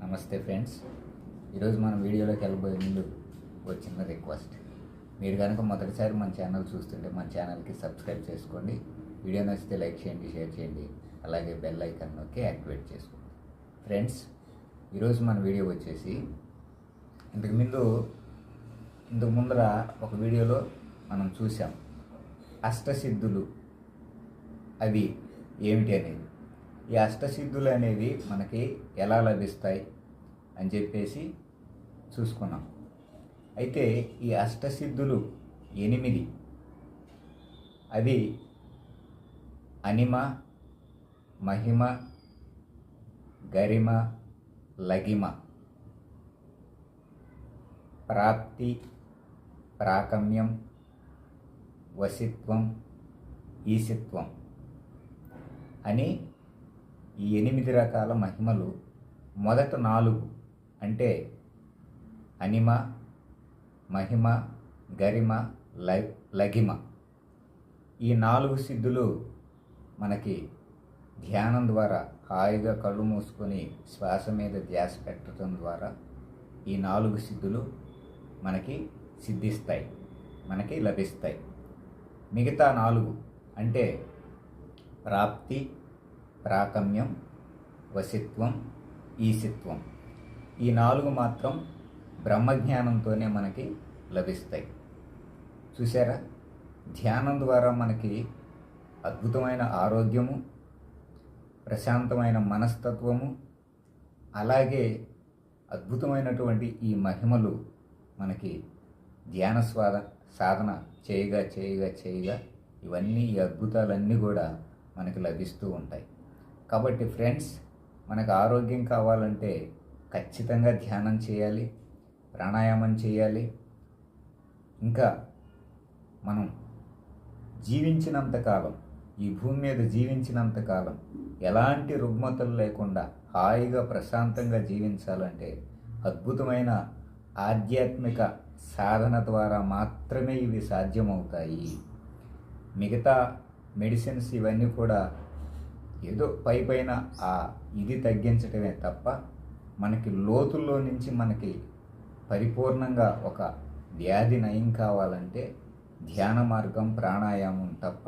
నమస్తే ఫ్రెండ్స్. ఈరోజు మనం వీడియోలోకి వెళ్ళబోయే ముందు ఒక చిన్న రిక్వెస్ట్. మీరు కనుక మొదటిసారి మన ఛానల్ చూస్తుంటే మన ఛానల్కి సబ్స్క్రైబ్ చేసుకోండి. వీడియో నచ్చితే లైక్ చేయండి, షేర్ చేయండి, అలాగే బెల్ ఐకాన్ నొక్కి యాక్టివేట్ చేసుకోండి. ఫ్రెండ్స్, ఈరోజు మన వీడియో వచ్చేసి ఇంతకు ముందర ఒక వీడియోలో మనం చూసాం అష్టసిద్ధులు అవి ఏమిటి అనేది. ఈ అష్టసిద్ధులు అనేవి మనకి ఎలా లభిస్తాయి అని చెప్పేసి చూసుకున్నాం. అయితే ఈ అష్టసిద్ధులు 8 అవి అనిమ, మహిమ, గరిమ, లగిమ, ప్రాప్తి, ప్రాకమ్యం, వశిత్వం, ఈశిత్వం అని ఈ 8 రకాల మహిమలు మొదట 4 అంటే అనిమ, మహిమ, గరిమ, లగిమ ఈ 4 సిద్ధులు మనకి ధ్యానం ద్వారా హాయిగా కళ్ళు మూసుకొని శ్వాస మీద ధ్యాస పెట్టడం ద్వారా ఈ 4 సిద్ధులు మనకి సిద్ధిస్తాయి, మనకి లభిస్తాయి. మిగతా 4 అంటే ప్రాప్తి, ప్రాకమ్యం, వశిత్వం, ఈశిత్వం ఈ 4 మాత్రం బ్రహ్మజ్ఞానంతోనే మనకి లభిస్తాయి. చూసారా, ధ్యానం ద్వారా మనకి అద్భుతమైన ఆరోగ్యము, ప్రశాంతమైన మనస్తత్వము, అలాగే అద్భుతమైనటువంటి ఈ మహిమలు మనకి ధ్యాన సాధన చేయగా ఇవన్నీ ఈ అద్భుతాలన్నీ కూడా మనకి లభిస్తూ ఉంటాయి. కాబట్టి ఫ్రెండ్స్, మనకు ఆరోగ్యం కావాలంటే ఖచ్చితంగా ధ్యానం చేయాలి, ప్రాణాయామం చేయాలి. ఇంకా మనం జీవించినంతకాలం, ఈ భూమి మీద జీవించినంతకాలం ఎలాంటి రుగ్మతలు లేకుండా హాయిగా ప్రశాంతంగా జీవించాలంటే అద్భుతమైన ఆధ్యాత్మిక సాధన ద్వారా మాత్రమే ఇవి సాధ్యమవుతాయి. మిగతా మెడిసిన్స్ ఇవన్నీ కూడా ఏదో పైన ఇది తగ్గించటమే తప్ప మనకి లోతుల్లో నుంచి మనకి పరిపూర్ణంగా ఒక వ్యాధి నయం కావాలంటే ధ్యాన మార్గం, ప్రాణాయామం తప్ప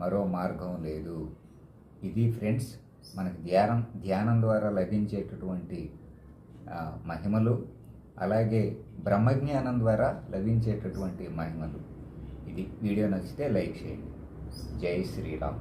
మరో మార్గం లేదు. ఇది ఫ్రెండ్స్, మనకి ధ్యానం ద్వారా లభించేటటువంటి మహిమలు, అలాగే బ్రహ్మజ్ఞానం ద్వారా లభించేటటువంటి మహిమలు. ఇది వీడియో నచ్చితే లైక్ చేయండి. జై శ్రీరామ్.